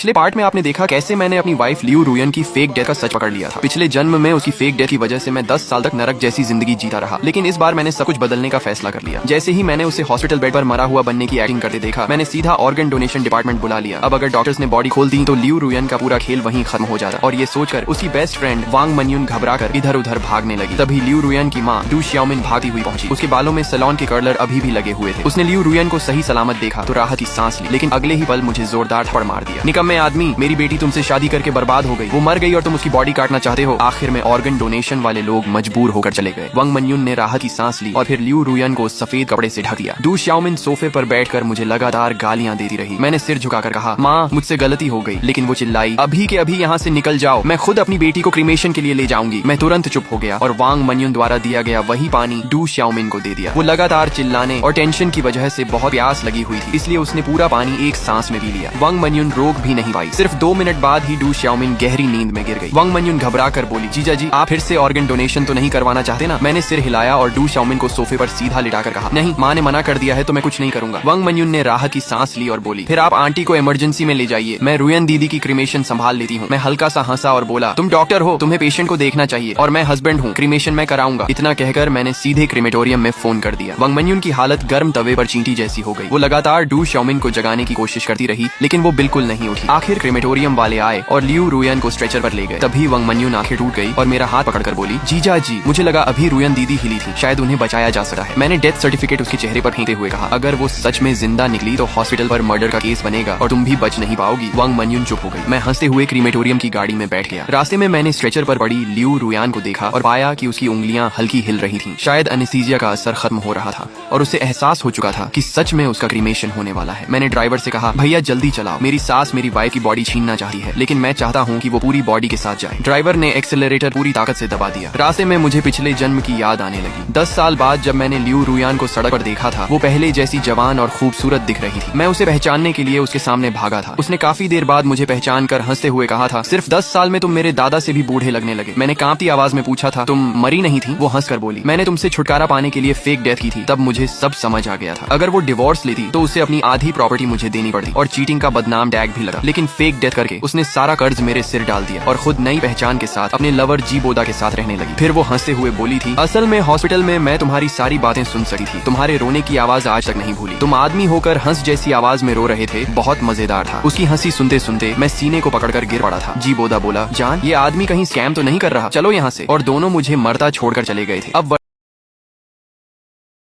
पिछले पार्ट में आपने देखा कैसे मैंने अपनी वाइफ लियू रुयन की फेक डेथ का सच पकड़ लिया था। पिछले जन्म में उसकी फेक डेथ की वजह से मैं 10 साल तक नरक जैसी जिंदगी जीता रहा, लेकिन इस बार मैंने सब कुछ बदलने का फैसला कर लिया। जैसे ही मैंने उसे हॉस्पिटल बेड पर मरा हुआ बनने की एक्टिंग करते देखा, मैंने सीधा ऑर्गन डोनेशन डिपार्टमेंट बुला लिया। अब अगर डॉक्टर्स ने बॉडी खोल दी तो लियू रुयन का पूरा खेल वहीं खत्म हो जाता। और ये सोचकर उसकी बेस्ट फ्रेंड वांग मनयुन घबराकर इधर उधर भागने लगी। तभी लियू रुयन की माँ डू श्याओमिन भागती हुई पहुंची। उसके बालों में सैलून के कर्लर अभी भी लगे हुए थे। उसने लियू रुयन को सही सलामत देखा तो राहत की सांस ली, लेकिन अगले ही पल मुझे जोरदार थप्पड़ मार दिया। निकम्मे आदमी, मेरी बेटी तुमसे शादी करके बर्बाद हो गई, वो मर गई और तुम उसकी बॉडी काटना चाहते हो। आखिर में ऑर्गन डोनेशन वाले लोग मजबूर होकर चले गए। वांग मनयुन ने राहत की सांस ली और फिर लियू रुयन को सफेद कपड़े से ढक दिया। डू श्याओमिन सोफे पर बैठकर मुझे लगातार गालियां देती रही। मैंने सिर झुकाकर कहा, माँ मुझसे गलती हो गई, लेकिन वो चिल्लाई, अभी के अभी यहाँ से निकल जाओ, मैं खुद अपनी बेटी को क्रीमेशन के लिए ले जाऊंगी। मैं तुरंत चुप हो गया और वांग मनयुन द्वारा दिया गया वही पानी डू श्याओमिन को दे दिया। वो लगातार चिल्लाने और टेंशन की वजह से बहुत प्यास लगी हुई थी, इसलिए उसने पूरा पानी एक सांस में पी लिया। वांग मनयुन रोक भी नहीं पाई। सिर्फ 2 मिनट बाद ही डू श्याओमिन गहरी नींद में गिर गई। वांग मनयुन घबरा कर बोली, जीजा जी आप फिर से ऑर्गन डोनेशन तो नहीं करवाना चाहते ना? मैंने सिर हिलाया और डू श्याओमिन को सोफे पर सीधा लिटाकर कहा, नहीं, माँ ने मना कर दिया है तो मैं कुछ नहीं करूंगा। वांग मनयुन ने राहत की सांस ली और बोली, फिर आप आंटी को इमरजेंसी में ले जाइए, मैं रुयन दीदी की क्रीमेशन संभाल लेती हूँ। मैं हल्का सा हंसा और बोला, तुम डॉक्टर हो, तुम्हें पेशेंट को देखना चाहिए, और मैं हस्बैंड हूँ, क्रीमेशन मैं कराऊंगा। इतना कहकर मैंने सीधे क्रीमेटोरियम में फोन कर दिया। वांग मनयुन की हालत गर्म तवे पर चींटी जैसी हो गई। वो लगातार डू श्याओमिन को जगाने की कोशिश करती रही, लेकिन वो बिल्कुल नहीं उठी। आखिर क्रीमेटोरियम वाले आए और लियू रुयन को स्ट्रेचर पर ले गए। तभी वांग मनयुन आंखें टूट गई और मेरा हाथ पकड़कर बोली, जीजा जी मुझे लगा अभी रुयन दीदी हिली थी, शायद उन्हें बचाया जा सकता है। मैंने डेथ सर्टिफिकेट उसके चेहरे पर फेंकते हुए कहा, अगर वो सच में जिंदा निकली तो हॉस्पिटल पर मर्डर का केस बनेगा और तुम भी बच नहीं पाओगी। वांग मनयुन चुप हो गई। मैं हंसते हुए क्रीमेटोरियम की गाड़ी में बैठ गया। रास्ते में मैंने स्ट्रेचर पर पड़ी लियू रुयन को देखा और पाया कि उसकी उंगलियां हल्की हिल रही थीं। शायद एनेस्थीसिया का असर खत्म हो रहा था और उसे एहसास हो चुका था कि सच में उसका क्रीमेशन होने वाला है। मैंने ड्राइवर से कहा, भैया जल्दी चलाओ, मेरी सास मेरी वाइफ की बॉडी छीनना चाहती है, लेकिन मैं चाहता हूँ कि वो पूरी बॉडी के साथ जाए। ड्राइवर ने एक्सेलरेटर पूरी ताकत से दबा दिया। रास्ते में मुझे पिछले जन्म की याद आने लगी। 10 साल बाद जब मैंने लियू रुयन को सड़क पर देखा था, वो पहले जैसी जवान और खूबसूरत दिख रही थी। मैं उसे पहचानने के लिए उसके सामने भागा था। उसने काफी देर बाद मुझे पहचान कर हंसते हुए कहा था, सिर्फ 10 साल में तुम मेरे दादा से भी बूढ़े लगने लगे। मैंने कांपती आवाज में पूछा था, तुम मरी नहीं थी? वो हंसकर बोली, मैंने तुमसे छुटकारा पाने के लिए फेक डेथ की थी। तब मुझे सब समझ आ गया था। अगर वो डिवोर्स लेती तो उसे अपनी आधी प्रॉपर्टी मुझे देनी पड़ती और चीटिंग का बदनाम टैग भी लगा, लेकिन फेक डेथ करके उसने सारा कर्ज मेरे सिर डाल दिया और खुद नई पहचान के साथ अपने लवर जी बोदा के साथ रहने लगी। फिर वो हंसते हुए बोली थी, असल में हॉस्पिटल में मैं तुम्हारी सारी बातें सुन सकी थी, तुम्हारे रोने की आवाज आज तक नहीं भूली। तुम आदमी होकर हंस जैसी आवाज में रो रहे थे, बहुत मजेदार था। उसकी हंसी सुनते सुनते मैं सीने को पकड़कर गिर पड़ा था। जी बोदा बोला, जान ये आदमी कहीं स्कैम तो नहीं कर रहा, चलो यहाँ से। और दोनों मुझे मरता छोड़कर चले गए थे। अब